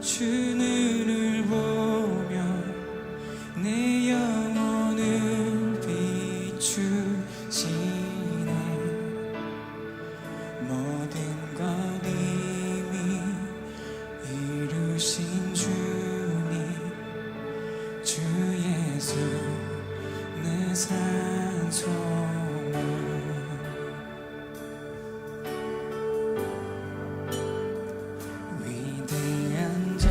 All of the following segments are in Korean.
주 눈을 보며 내 영혼을 비추시네. 모든 것 이미 이루신 주님, 주 예수 내 산소망. 위대한 자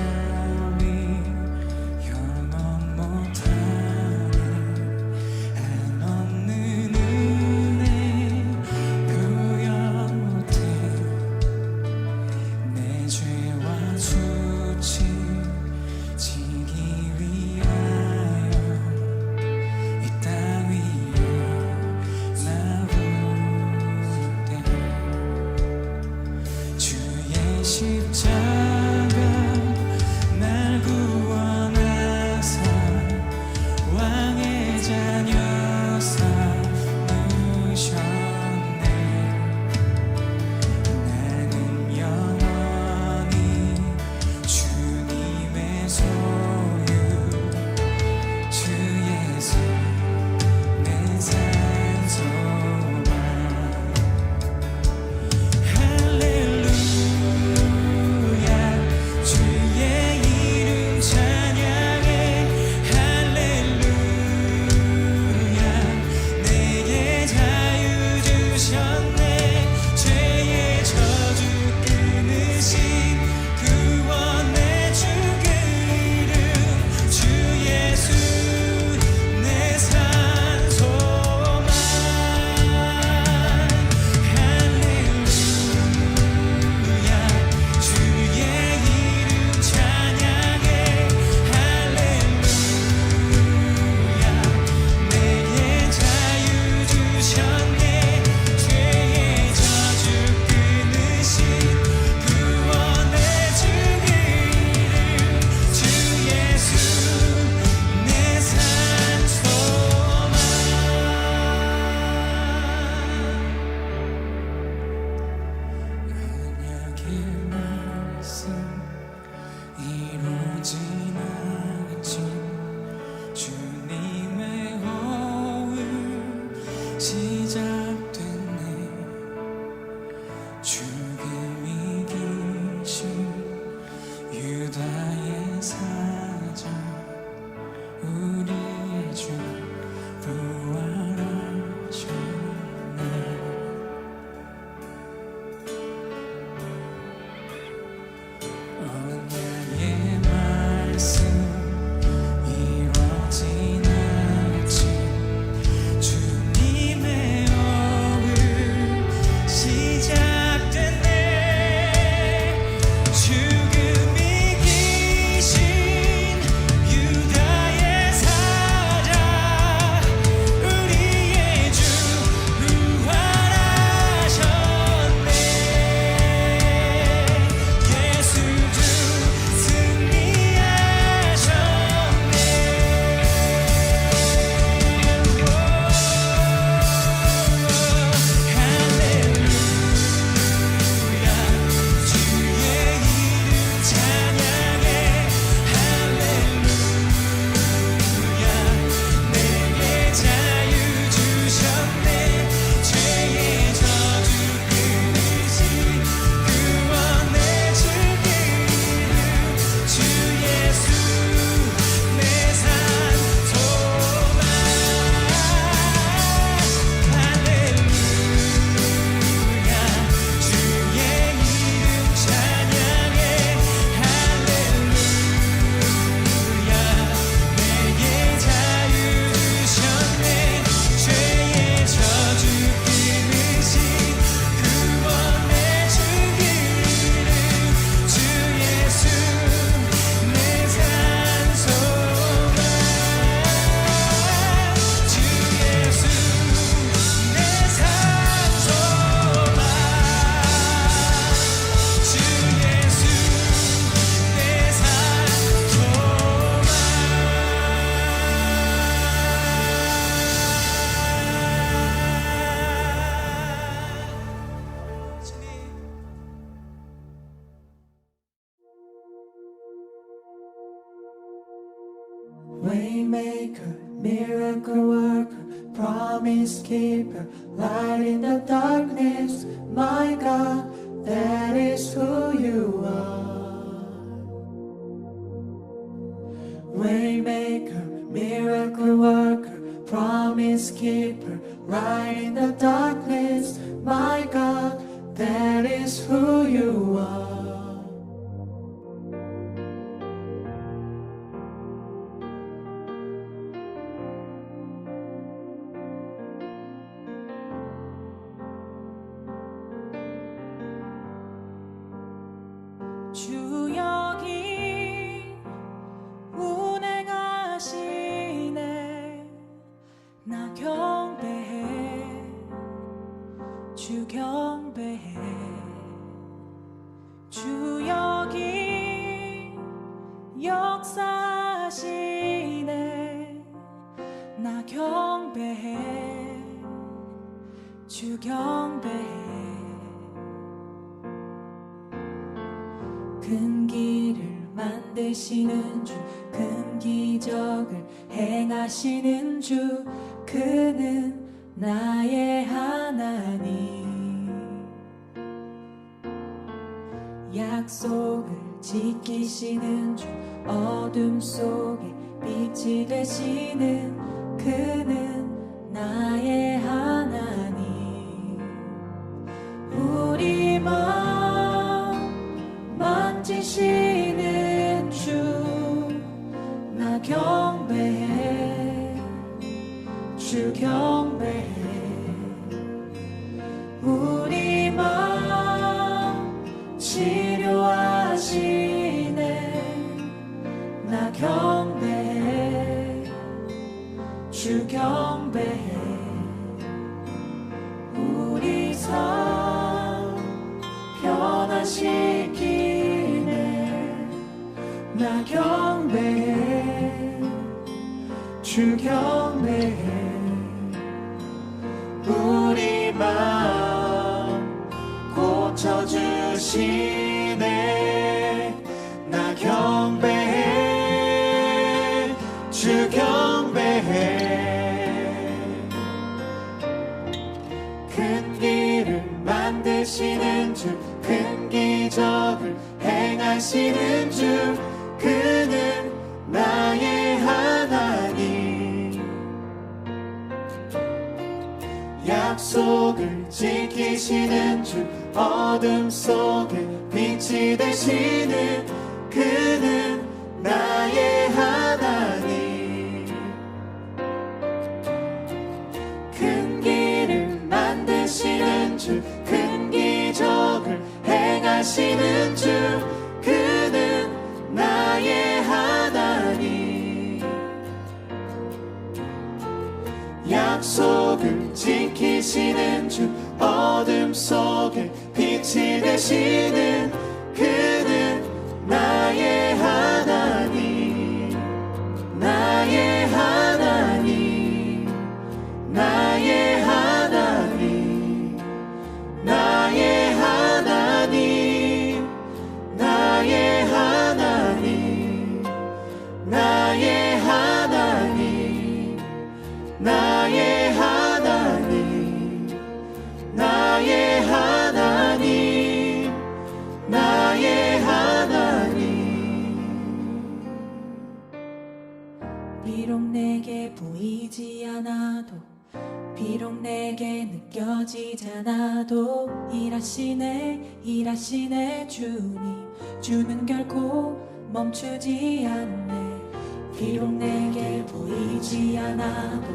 Waymaker, miracle worker, promise keeper, light in the darkness. My God, that is who you are. Waymaker, miracle worker, promise keeper, light in the darkness. My God, that is who you are. 주 여기 운행하시네. 나 경배해. 주 경배해. 주 여기 역사하시네. 나 경배해. 주 경배해. 큰 길을 만드시는 주, 큰 기적을 행하시는 주, 그는 나의 하나님. 약속을 지키시는 주, 어둠 속에 빛이 되시는 그는 나의 하나님. 우리 마음 만지시는 주, 나 경배해. 주 경배해. 우리 마음 치료하시네. 나 경배해. 주 경배해. 우리 삶 변화시키네. 나 경배해. 주 경배해. 우리 마음 고쳐주시네. 나 경배해. 주 경배해. 큰 길을 만드시는 주, 큰 기적을 행하시는 주, 그는 나의 하나님. 약속을 지키시는 주, 어둠 속에 빛이 되시는 그는 나의 하나님. 큰 길을 만드시는 주, 큰 기적을 행하시는 주, 그는 나의 하나님. 약속을 지키시는 주, 어둠 속에 빛이 되시는 그는 나의 하나님. 나의 하나님. 나의 하나님. 나의 하나님. 나의 하나님. 나의 하나님. 나의 하나님. 나의 하나님. 나의 하나님. 비록 내게 보이지 않아도, 비록 내게 느껴지지 않아도, 일하시네 일하시네 주님. 주는 결코 멈추지 않네. 비록 내게 보이지 않아도,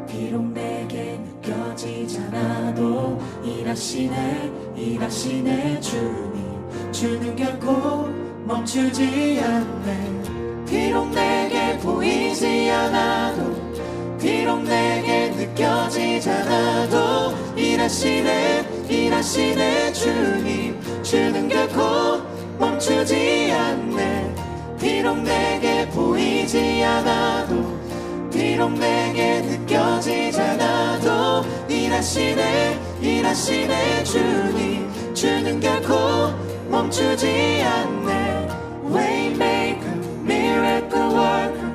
비록 내게 느껴지지 않아도, 일하시네 일하시네 주님. 주는 결코 멈추지 않네. 비록 내게 보이지 않아도, 비록 내게 느껴지지 않아도, 일하시네 일하시네 주님. 주는 결코 멈추지 않네. 비록 내게 보이지 않아도, 비록 내게 느껴지지 않아도, 일하시네 일하시네 주님. 주는 결코 멈추지 않네. Waymaker, miracle worker,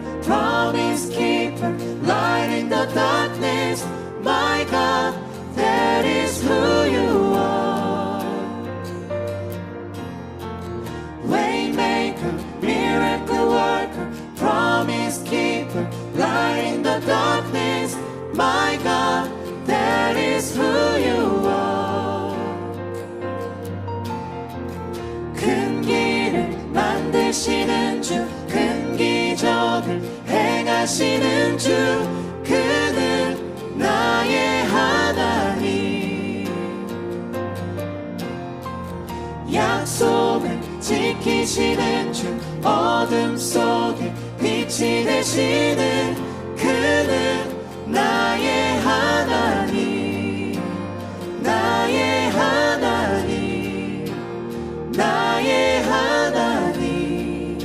promise keeper, light in the darkness. My God, that is who you are. 큰 길을 만드시는 주, 큰 기적을 행하시는 주, 그는 나의 하나님. 약속을 지키시는 주, 어둠 속에 빛이 되시는 그는 나의 하나님. 나의 하나님. 나의 하나님.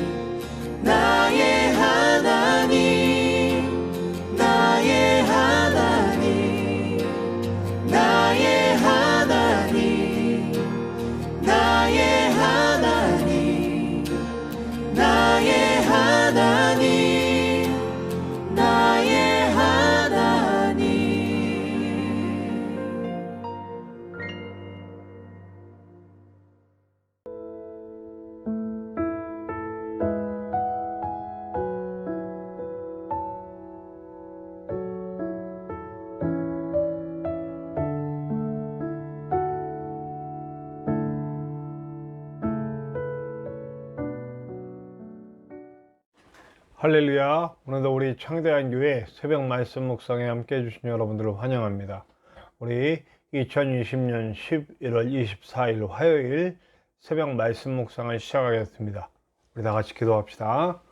나의 하나님. 나의 하나님. 나의 하나님. 나의 하나님. 나의 하나님. 나의 하나님. 할렐루야. 오늘도 우리 창대한 교회 새벽 말씀 묵상에 함께 해주신 여러분들을 환영합니다. 우리 2020년 11월 24일 화요일 새벽 말씀 묵상을 시작하겠습니다. 우리 다 같이 기도합시다.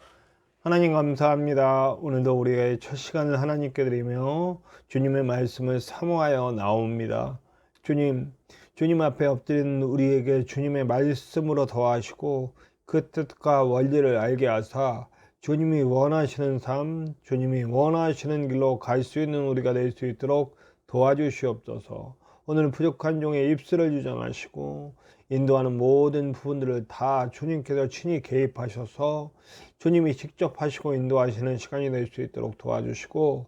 하나님 감사합니다. 오늘도 우리의 첫 시간을 하나님께 드리며 주님의 말씀을 사모하여 나옵니다. 주님 앞에 엎드린 우리에게 주님의 말씀으로 더하시고 그 뜻과 원리를 알게 하사 주님이 원하시는 삶, 주님이 원하시는 길로 갈 수 있는 우리가 될 수 있도록 도와주시옵소서. 오늘 부족한 종의 입술을 주장하시고 인도하는 모든 부분들을 다 주님께서 친히 개입하셔서 주님이 직접 하시고 인도하시는 시간이 될 수 있도록 도와주시고,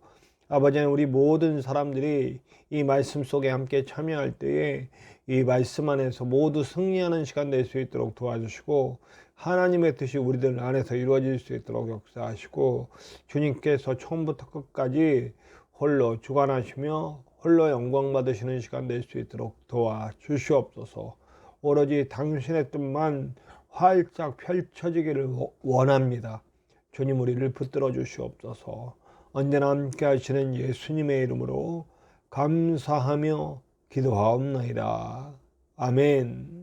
아버지는 우리 모든 사람들이 이 말씀 속에 함께 참여할 때에 이 말씀 안에서 모두 승리하는 시간 될 수 있도록 도와주시고, 하나님의 뜻이 우리들 안에서 이루어질 수 있도록 역사하시고, 주님께서 처음부터 끝까지 홀로 주관하시며 홀로 영광 받으시는 시간 될 수 있도록 도와주시옵소서. 오로지 당신의 뜻만 활짝 펼쳐지기를 원합니다. 주님, 우리를 붙들어 주시옵소서. 언제나 함께 하시는 예수님의 이름으로 감사하며 기도하옵나이다. 아멘.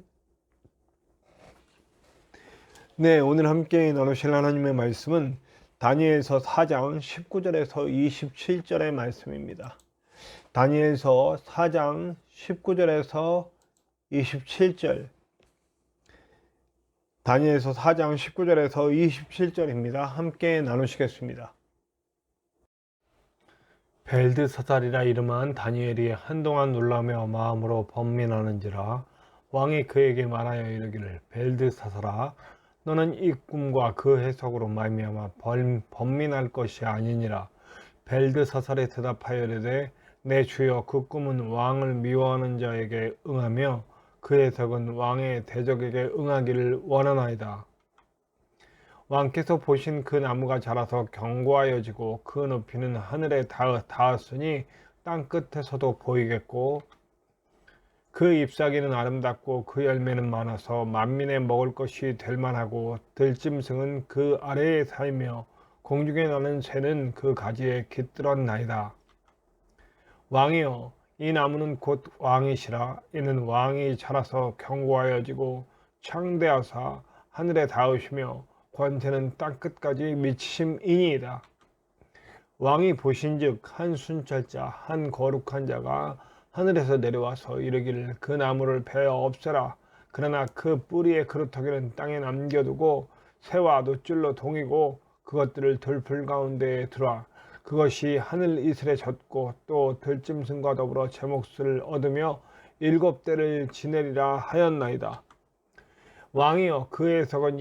네, 오늘 함께 나누실 하나님의 말씀은 다니엘서 4장 19절에서 27절의 말씀입니다. 다니엘서 4장 19절에서 27절. 다니엘서 4장 19절에서 27절입니다. 함께 나누시겠습니다. 벨드사살이라 이름한 다니엘이 한동안 놀라며 마음으로 번민하는지라 왕이 그에게 말하여 이르기를, 벨드사살아, 너는 이 꿈과 그 해석으로 말미암아 번민할 것이 아니니라. 벨드사살에 대답하여 이르되, 내 주여, 그 꿈은 왕을 미워하는 자에게 응하며 그 해석은 왕의 대적에게 응하기를 원하나이다. 왕께서 보신 그 나무가 자라서 견고하여지고 그 높이는 하늘에 닿았으니 땅 끝에서도 보이겠고, 그 잎사귀는 아름답고 그 열매는 많아서 만민의 먹을 것이 될 만하고, 들짐승은 그 아래에 살며 공중에 나는 새는 그 가지에 깃들었나이다. 왕이여, 이 나무는 곧 왕이시라. 이는 왕이 자라서 견고하여지고 창대하사 하늘에 닿으시며 권세는 땅끝까지 미치심이니이다. 왕이 보신즉 한 순찰자, 한 거룩한 자가 하늘에서 내려와서 이르기를, 그 나무를 베어 없애라. 그러나 그 뿌리의 그루터기는 땅에 남겨두고 새와 노줄로 동이고 그것들을 들풀 가운데에 두라. 그것이 하늘 이슬에 젖고 또 들짐승과 더불어 제 몫을 얻으며 7대를 지내리라 하였나이다. 왕이여, 그 해석은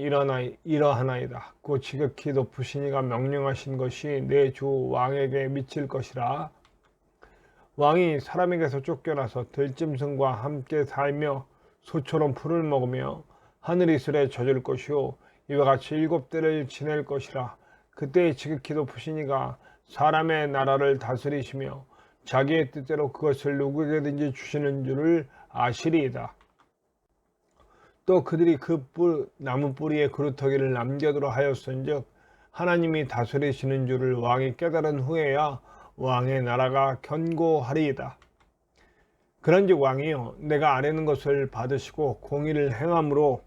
이러하나이다. 곧 지극히 높으신 이가 명령하신 것이 내 주 왕에게 미칠 것이라. 왕이 사람에게서 쫓겨나서 들짐승과 함께 살며 소처럼 풀을 먹으며 하늘 이슬에 젖을 것이요, 이와 같이 7대를 지낼 것이라. 그때 지극히 높으신 이가 사람의 나라를 다스리시며 자기의 뜻대로 그것을 누구에게든지 주시는 줄을 아시리이다. 또 그들이 그 나무 뿌리에 그루터기를 남겨두라 하였은즉 하나님이 다스리시는 줄을 왕이 깨달은 후에야 왕의 나라가 견고하리이다. 그런즉 왕이여 내가 아뢰는 것을 받으시고 공의를 행함으로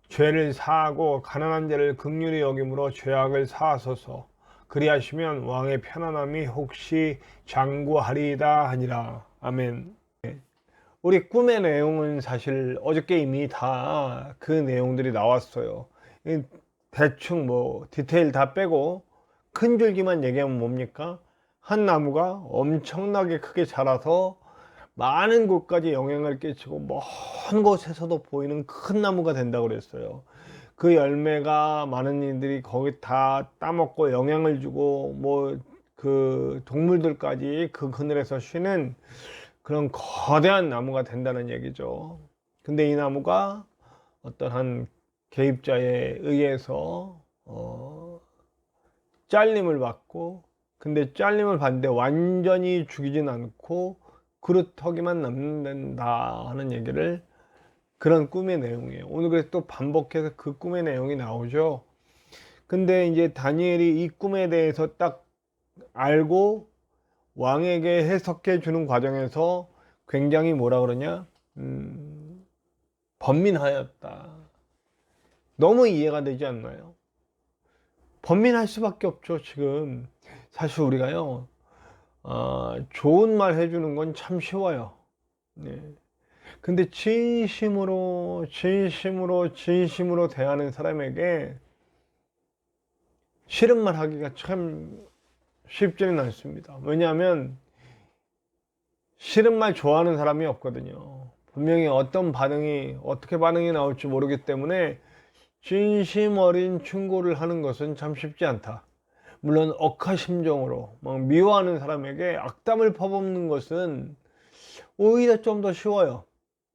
죄를 사하고 가난한 자를 긍휼히 여김으로 죄악을 사하소서. 그리하시면 왕의 편안함이 혹시 장구하리이다 하니라. 아멘. 우리 꿈의 내용은 사실 어저께 이미 다 그 내용들이 나왔어요. 대충 뭐 디테일 다 빼고 큰 줄기만 얘기하면 뭡니까? 한 나무가 엄청나게 크게 자라서 많은 곳까지 영향을 끼치고 먼 곳에서도 보이는 큰 나무가 된다고 그랬어요. 그 열매가 많은 이들이 거기 다 따먹고 영향을 주고 뭐 그 동물들까지 그 그늘에서 쉬는 그런 거대한 나무가 된다는 얘기죠. 근데 이 나무가 어떤 한 개입자에 의해서 잘림을 받고, 근데 잘림을 받는데 완전히 죽이진 않고 그루터기만 남는다 하는 얘기를, 그런 꿈의 내용이에요. 오늘 그래서 또 반복해서 그 꿈의 내용이 나오죠. 근데 이제 다니엘이 이 꿈에 대해서 딱 알고 왕에게 해석해 주는 과정에서 굉장히 뭐라 그러냐, 번민하였다. 너무 이해가 되지 않나요? 번민할 수밖에 없죠. 지금 사실 우리가요, 좋은 말 해주는 건 참 쉬워요. 네. 근데 진심으로 대하는 사람에게 싫은 말 하기가 참 쉽지는 않습니다. 왜냐하면 싫은 말 좋아하는 사람이 없거든요. 분명히 어떻게 반응이 나올지 모르기 때문에 진심 어린 충고를 하는 것은 참 쉽지 않다. 물론 억하심정으로 막 미워하는 사람에게 악담을 퍼붓는 것은 오히려 좀 더 쉬워요.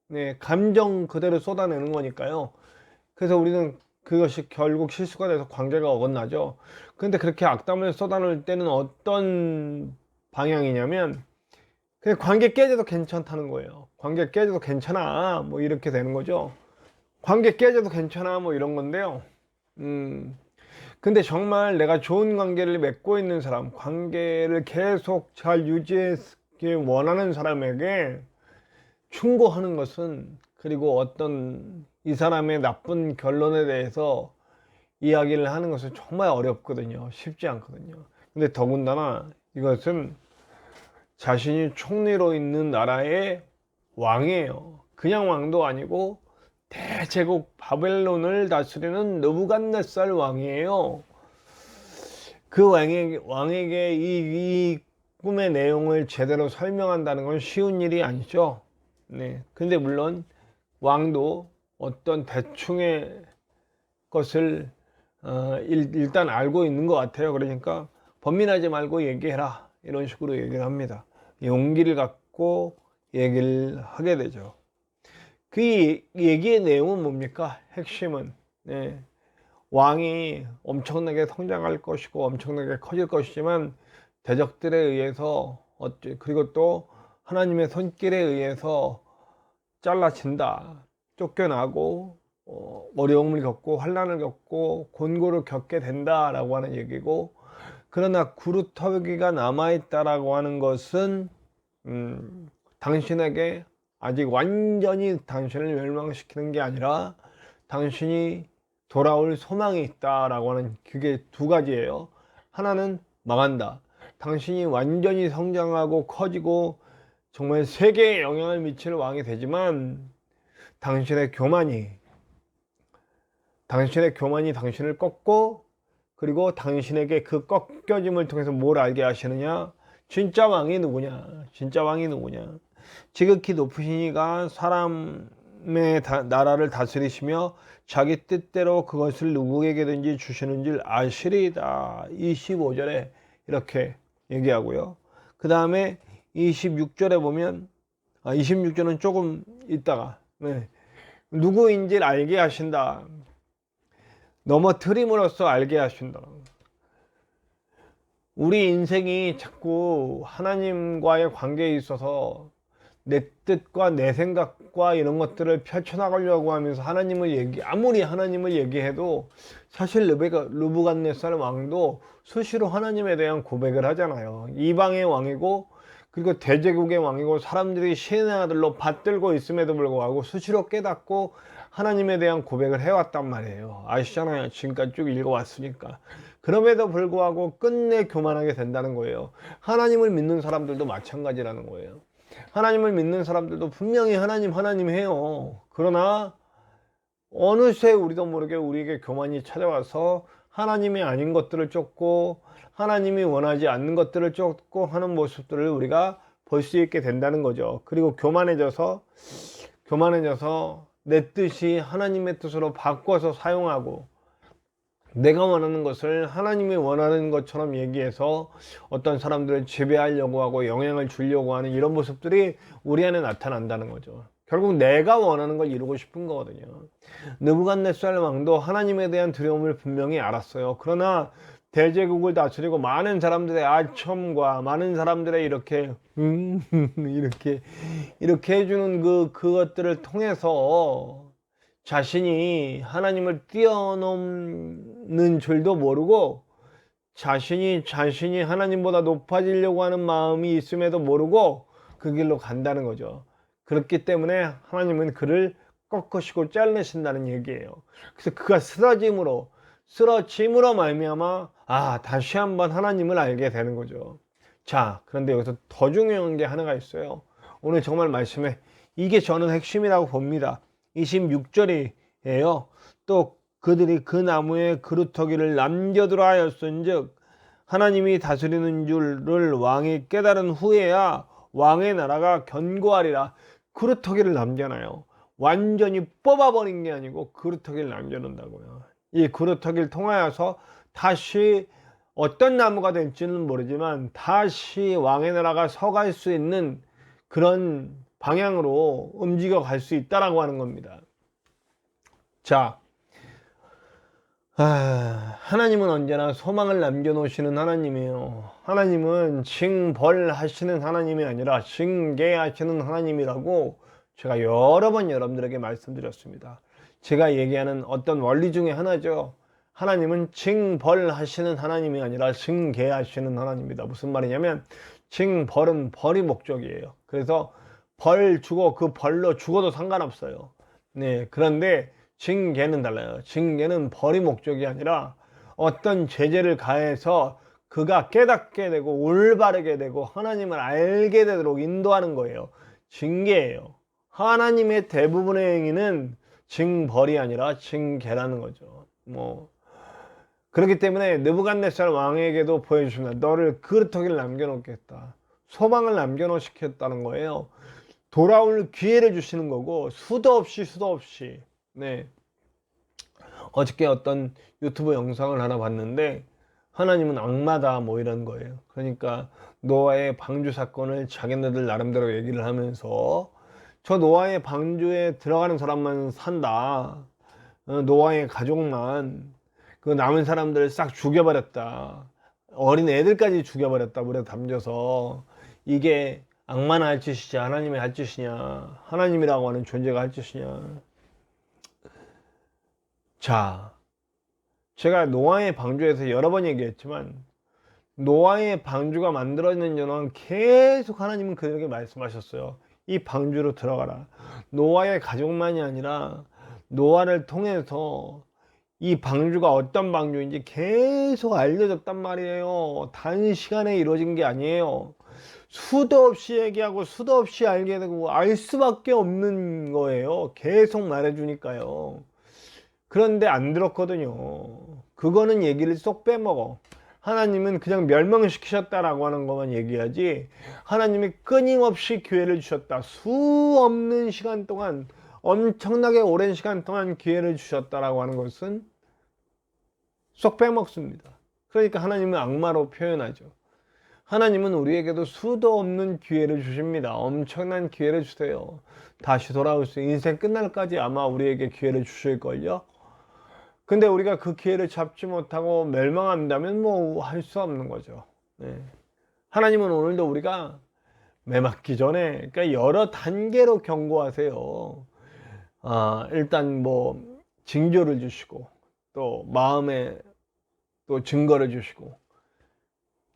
네, 감정 그대로 쏟아내는 거니까요. 그래서 우리는 그것이 결국 실수가 돼서 관계가 어긋나죠. 근데 그렇게 악담을 쏟아낼 때는 어떤 방향이냐면 그냥 관계 깨져도 괜찮다는 거예요. 관계 깨져도 괜찮아 뭐 이렇게 되는 거죠. 관계 깨져도 괜찮아 뭐 이런 건데요. 근데 정말 내가 좋은 관계를 맺고 있는 사람, 관계를 계속 잘 유지하기 원하는 사람에게 충고하는 것은, 그리고 어떤 이 사람의 나쁜 결론에 대해서 이야기를 하는 것은 정말 어렵거든요. 쉽지 않거든요. 근데 더군다나 이것은 자신이 총리로 있는 나라의 왕이에요. 그냥 왕도 아니고 대제국 바벨론을 다스리는 느부갓네살 왕이에요. 그 왕에게 이 꿈의 내용을 제대로 설명한다는 건 쉬운 일이 아니죠. 네. 근데 물론 왕도 어떤 대충의 것을 일단 알고 있는 것 같아요. 그러니까 번민하지 말고 얘기해라 이런 식으로 얘기를 합니다. 용기를 갖고 얘기를 하게 되죠. 그 얘기의 내용은 뭡니까? 핵심은 네. 왕이 엄청나게 성장할 것이고 엄청나게 커질 것이지만 대적들에 의해서 그리고 또 하나님의 손길에 의해서 잘라진다, 쫓겨나고 어려움을 겪고 환난을 겪고 곤고를 겪게 된다라고 하는 얘기고, 그러나 그루터기가 남아있다라고 하는 것은 당신에게 아직 완전히 당신을 멸망시키는 게 아니라 당신이 돌아올 소망이 있다라고 하는, 그게 두 가지예요. 하나는 망한다. 당신이 완전히 성장하고 커지고 정말 세계에 영향을 미칠 왕이 되지만 당신의 교만이 당신을 꺾고, 그리고 당신에게 그 꺾여짐을 통해서 뭘 알게 하시느냐? 진짜 왕이 누구냐? 지극히 높으신 이가 사람의 나라를 다스리시며 자기 뜻대로 그것을 누구에게든지 주시는 줄 아시리이다. 25절에 이렇게 얘기하고요. 그 다음에 26절에 보면 26절은 조금 있다가 누구인지를 알게 하신다. 넘어뜨림으로써 알게 하신다. 우리 인생이 자꾸 하나님과의 관계에 있어서 내 뜻과 내 생각과 이런 것들을 펼쳐나가려고 하면서 아무리 하나님을 얘기해도 사실 르부갓네살 왕도 수시로 하나님에 대한 고백을 하잖아요. 이방의 왕이고 그리고 대제국의 왕이고 사람들이 신의 아들로 받들고 있음에도 불구하고 수시로 깨닫고 하나님에 대한 고백을 해왔단 말이에요. 아시잖아요. 지금까지 쭉 읽어왔으니까. 그럼에도 불구하고 끝내 교만하게 된다는 거예요. 하나님을 믿는 사람들도 마찬가지라는 거예요. 하나님을 믿는 사람들도 분명히 하나님 해요. 그러나 어느새 우리도 모르게 우리에게 교만이 찾아와서 하나님이 아닌 것들을 쫓고 하나님이 원하지 않는 것들을 쫓고 하는 모습들을 우리가 볼 수 있게 된다는 거죠. 그리고 교만해져서 내 뜻이 하나님의 뜻으로 바꿔서 사용하고 내가 원하는 것을 하나님이 원하는 것처럼 얘기해서 어떤 사람들을 지배하려고 하고 영향을 주려고 하는 이런 모습들이 우리 안에 나타난다는 거죠. 결국 내가 원하는 걸 이루고 싶은 거거든요. 느부갓네살 왕도 하나님에 대한 두려움을 분명히 알았어요. 그러나 대제국을 다스리고 많은 사람들의 아첨과 많은 사람들의 이렇게 해주는 그것들을 통해서 자신이 하나님을 뛰어넘는 줄도 모르고 자신이 하나님보다 높아지려고 하는 마음이 있음에도 모르고 그 길로 간다는 거죠. 그렇기 때문에 하나님은 그를 꺾으시고 잘르신다는 얘기예요. 그래서 그가 쓰러짐으로 말미암아 다시 한번 하나님을 알게 되는 거죠. 자, 그런데 여기서 더 중요한 게 하나가 있어요. 오늘 정말 말씀에 이게 저는 핵심이라고 봅니다. 26절이에요. 또 그들이 그 나무에 그루터기를 남겨두라 하였은즉 하나님이 다스리는 줄을 왕이 깨달은 후에야 왕의 나라가 견고하리라. 그루터기를 남겨놔요. 완전히 뽑아버린 게 아니고 그루터기를 남겨놓는다고요. 이 그루터기를 통하여서 다시 어떤 나무가 될지는 모르지만 다시 왕의 나라가 서갈 수 있는 그런 방향으로 움직여 갈 수 있다라고 하는 겁니다. 자, 하나님은 언제나 소망을 남겨놓으시는 하나님이에요. 하나님은 징벌하시는 하나님이 아니라 징계하시는 하나님이라고 제가 여러 번 여러분들에게 말씀드렸습니다. 제가 얘기하는 어떤 원리 중에 하나죠. 하나님은 징벌하시는 하나님이 아니라 징계하시는 하나님입니다. 무슨 말이냐면 징벌은 벌이 목적이에요. 그래서 벌 주고 그 벌로 죽어도 상관없어요. 네, 그런데 징계는 달라요. 징계는 벌이 목적이 아니라 어떤 제재를 가해서 그가 깨닫게 되고 올바르게 되고 하나님을 알게 되도록 인도하는 거예요. 징계예요. 하나님의 대부분의 행위는 징벌이 아니라 징계라는 거죠. 그렇기 때문에 느부갓네살 왕에게도 보여주십니다. 너를 그루터기를 남겨놓겠다. 소망을 남겨놓으시겠다는 거예요. 돌아올 기회를 주시는 거고 수도 없이 네. 어저께 어떤 유튜브 영상을 하나 봤는데 하나님은 악마다 이런 거예요. 그러니까 노아의 방주 사건을 자기네들 나름대로 얘기를 하면서 저 노아의 방주에 들어가는 사람만 산다. 노아의 가족만 그 남은 사람들을 싹 죽여버렸다. 어린 애들까지 죽여버렸다. 물에 담겨서 이게 악마나 할 짓이지 하나님이 할 짓이냐, 하나님이라고 하는 존재가 할 짓이냐. 자, 제가 노아의 방주에서 여러 번 얘기했지만 노아의 방주가 만들어지는 전은 계속 하나님은 그들에게 말씀하셨어요. 이 방주로 들어가라. 노아의 가족만이 아니라 노아를 통해서 이 방주가 어떤 방주인지 계속 알려졌단 말이에요. 단시간에 이루어진 게 아니에요. 수도 없이 얘기하고 수도 없이 알게 되고 알 수밖에 없는 거예요. 계속 말해주니까요. 그런데 안 들었거든요. 그거는 얘기를 쏙 빼먹어. 하나님은 그냥 멸망시키셨다라고 하는 것만 얘기하지 하나님이 끊임없이 기회를 주셨다. 수 없는 시간 동안 엄청나게 오랜 시간 동안 기회를 주셨다라고 하는 것은 쏙 빼먹습니다. 그러니까 하나님은 악마로 표현하죠. 하나님은 우리에게도 수도 없는 기회를 주십니다. 엄청난 기회를 주세요. 다시 돌아올 수 인생 끝날까지 아마 우리에게 기회를 주실걸요. 근데 우리가 그 기회를 잡지 못하고 멸망한다면 할 수 없는 거죠. 네. 하나님은 오늘도 우리가 매 맞기 전에 그러니까 여러 단계로 경고하세요. 일단 뭐 징조를 주시고 또 마음에 또 증거를 주시고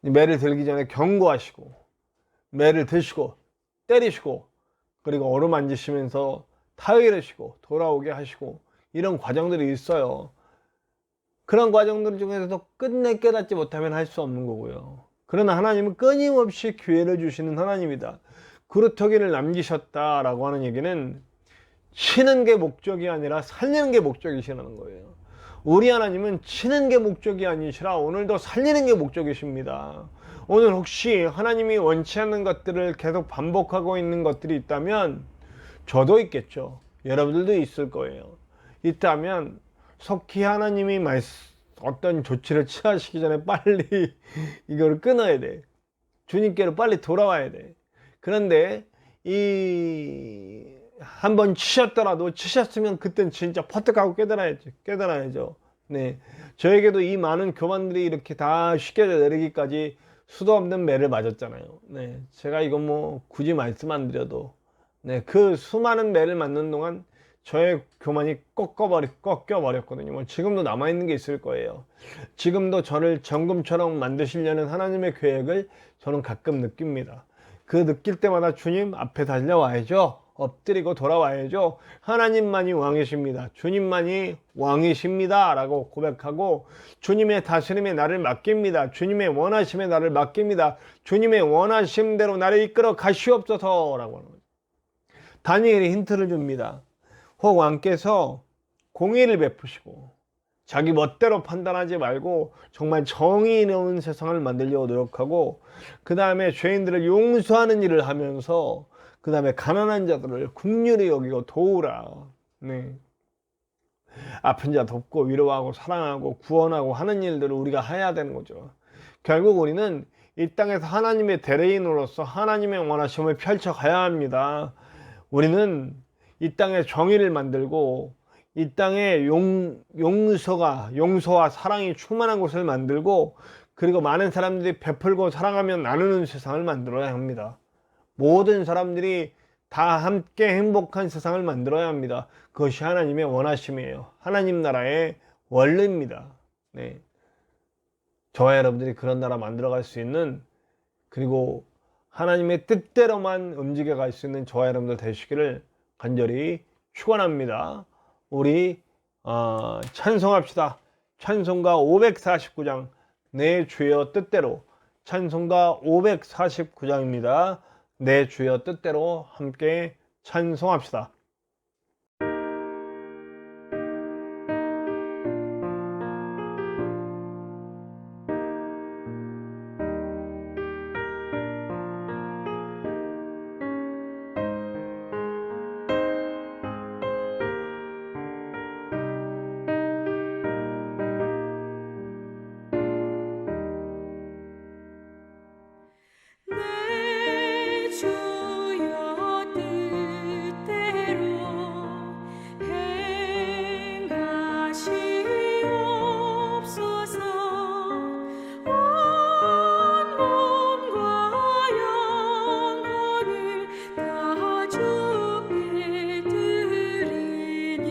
매를 들기 전에 경고하시고 매를 드시고 때리시고 그리고 어루만지시면서 타이르시고 돌아오게 하시고 이런 과정들이 있어요. 그런 과정들 중에서도 끝내 깨닫지 못하면 할 수 없는 거고요. 그러나 하나님은 끊임없이 기회를 주시는 하나님이다. 그루터기를 남기셨다라고 하는 얘기는 치는 게 목적이 아니라 살리는 게 목적이시라는 거예요. 우리 하나님은 치는 게 목적이 아니시라 오늘도 살리는 게 목적이십니다. 오늘 혹시 하나님이 원치 않는 것들을 계속 반복하고 있는 것들이 있다면 저도 있겠죠. 여러분들도 있을 거예요. 있다면 속히 하나님이 어떤 조치를 취하시기 전에 빨리 이걸 끊어야 돼. 주님께로 빨리 돌아와야 돼. 그런데 한번 치셨더라도 치셨으면 그땐 진짜 퍼뜩하고 깨달아야죠. 네. 저에게도 이 많은 교만들이 이렇게 다 쉽게 내리기까지 수도 없는 매를 맞았잖아요. 네. 제가 이건 뭐 굳이 말씀 안 드려도 네. 그 수많은 매를 맞는 동안 저의 교만이 꺾여버렸거든요. 뭐 지금도 남아있는 게 있을 거예요. 지금도 저를 정금처럼 만드시려는 하나님의 계획을 저는 가끔 느낍니다. 그 느낄 때마다 주님 앞에 달려와야죠. 엎드리고 돌아와야죠. 하나님만이 왕이십니다. 주님만이 왕이십니다. 라고 고백하고 주님의 다스림에 나를 맡깁니다. 주님의 원하심에 나를 맡깁니다. 주님의 원하심대로 나를 이끌어 가시옵소서 라고 하는 거죠. 다니엘이 힌트를 줍니다. 혹 왕께서 공의를 베푸시고 자기 멋대로 판단하지 말고 정말 정의로운 세상을 만들려고 노력하고 그 다음에 죄인들을 용서하는 일을 하면서 그 다음에 가난한 자들을 긍휼히 여기고 도우라. 네. 아픈 자 돕고 위로하고 사랑하고 구원하고 하는 일들을 우리가 해야 되는 거죠. 결국 우리는 이 땅에서 하나님의 대리인으로서 하나님의 원하심을 펼쳐가야 합니다. 우리는 이 땅에 정의를 만들고 이 땅에 용서와 사랑이 충만한 곳을 만들고 그리고 많은 사람들이 베풀고 사랑하며 나누는 세상을 만들어야 합니다. 모든 사람들이 다 함께 행복한 세상을 만들어야 합니다. 그것이 하나님의 원하심이에요. 하나님 나라의 원리입니다. 네. 저와 여러분들이 그런 나라 만들어갈 수 있는 그리고 하나님의 뜻대로만 움직여갈 수 있는 저와 여러분들 되시기를 간절히 축원합니다. 우리 찬송합시다. 찬송가 549장 내 주여 뜻대로 찬송가 549장입니다. 내 주여 뜻대로 함께 찬송합시다. 내 주여 뜻대로 행하시옵소서. 온 몸과 영혼을 다 주께 드리니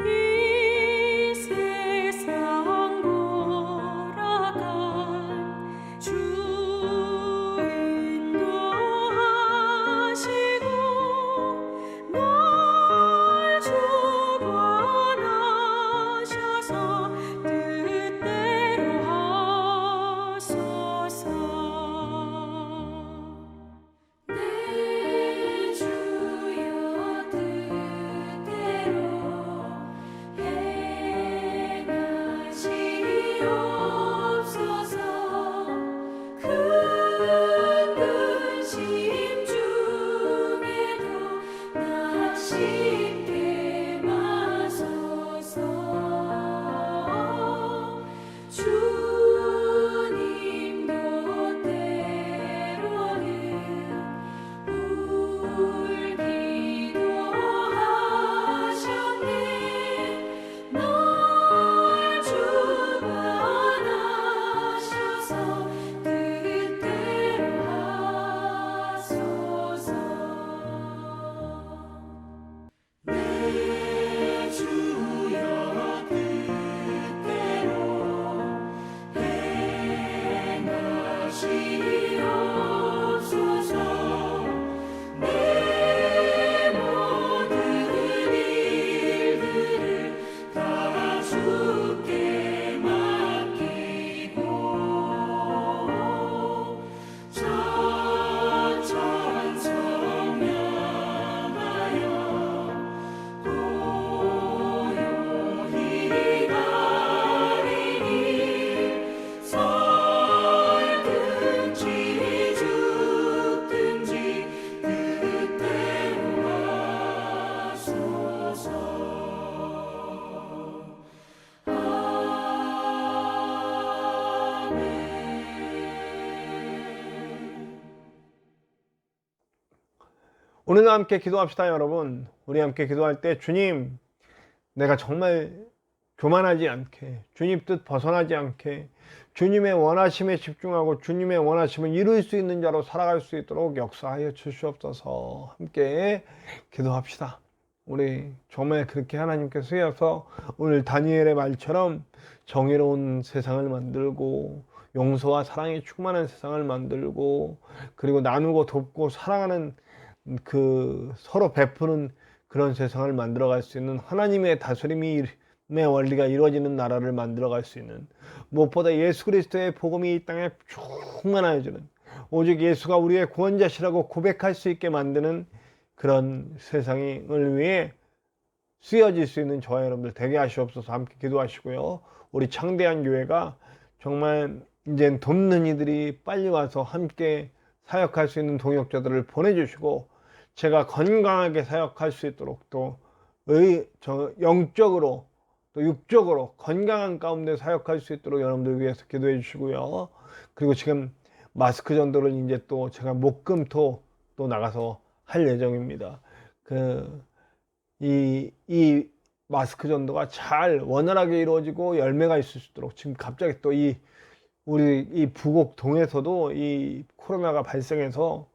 이 세상 돌아가 주 인도하시고 널 주관하셔서 뜻대로 하소서. 내 주여 뜻대로 행하시옵소서. 큰 근심 중에도 나 쉽게 마소서. 주님도 때로는 울기도 하셨네. 널 주관하셔서 오늘도 함께 기도합시다, 여러분. 우리 함께 기도할 때 주님, 내가 정말 교만하지 않게, 주님 뜻 벗어나지 않게, 주님의 원하심에 집중하고 주님의 원하심을 이룰 수 있는 자로 살아갈 수 있도록 역사하여 주시옵소서. 함께 기도합시다. 우리 정말 그렇게 하나님께 쓰여서 오늘 다니엘의 말처럼 정의로운 세상을 만들고 용서와 사랑이 충만한 세상을 만들고, 그리고 나누고 돕고 사랑하는 그 서로 베푸는 그런 세상을 만들어갈 수 있는 하나님의 다스림의 원리가 이루어지는 나라를 만들어갈 수 있는, 무엇보다 예수 그리스도의 복음이 이 땅에 충만하여지는, 오직 예수가 우리의 구원자시라고 고백할 수 있게 만드는 그런 세상을 위해 쓰여질 수 있는 저와 여러분들 되게 하시옵소서. 함께 기도하시고요. 우리 창대한 교회가 정말 이젠 돕는 이들이 빨리 와서 함께 사역할 수 있는 동역자들을 보내주시고, 제가 건강하게 사역할 수 있도록, 또 영적으로 또 육적으로 건강한 가운데 사역할 수 있도록 여러분들 위해서 기도해 주시고요. 그리고 지금 마스크 전도를 이제 또 제가 목금토 또 나가서 할 예정입니다. 이 마스크 전도가 잘 원활하게 이루어지고 열매가 있을 수 있도록, 지금 갑자기 또 우리 이 부곡 동에서도 이 코로나가 발생해서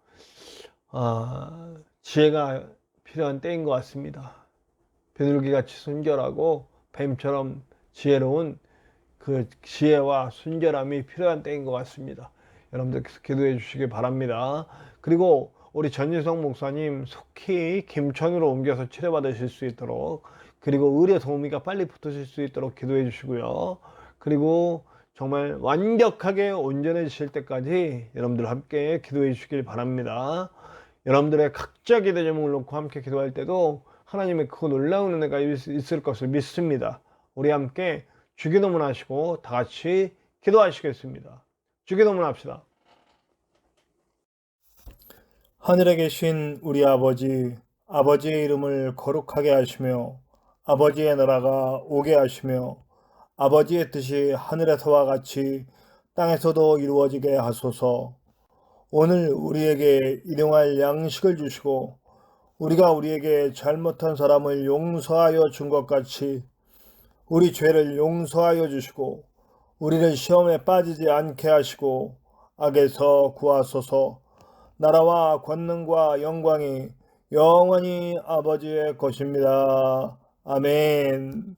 지혜가 필요한 때인 것 같습니다. 비둘기같이 순결하고 뱀처럼 지혜로운 그 지혜와 순결함이 필요한 때인 것 같습니다. 여러분들께서 기도해 주시기 바랍니다. 그리고 우리 전유성 목사님 속히 김천으로 옮겨서 치료받으실 수 있도록, 그리고 의료 도우미가 빨리 붙으실 수 있도록 기도해 주시고요. 그리고 정말 완벽하게 온전해지실 때까지 여러분들 함께 기도해 주시길 바랍니다. 여러분들의 각자 기도 제목을 놓고 함께 기도할 때도 하나님의 그 놀라운 은혜가 있을 것을 믿습니다. 우리 함께 주기도문 하시고 다 같이 기도하시겠습니다. 주기도문 합시다. 하늘에 계신 우리 아버지, 아버지의 이름을 거룩하게 하시며 아버지의 나라가 오게 하시며 아버지의 뜻이 하늘에서와 같이 땅에서도 이루어지게 하소서. 오늘 우리에게 일용할 양식을 주시고 우리가 우리에게 잘못한 사람을 용서하여 준 것 같이 우리 죄를 용서하여 주시고 우리를 시험에 빠지지 않게 하시고 악에서 구하소서. 나라와 권능과 영광이 영원히 아버지의 것입니다. 아멘.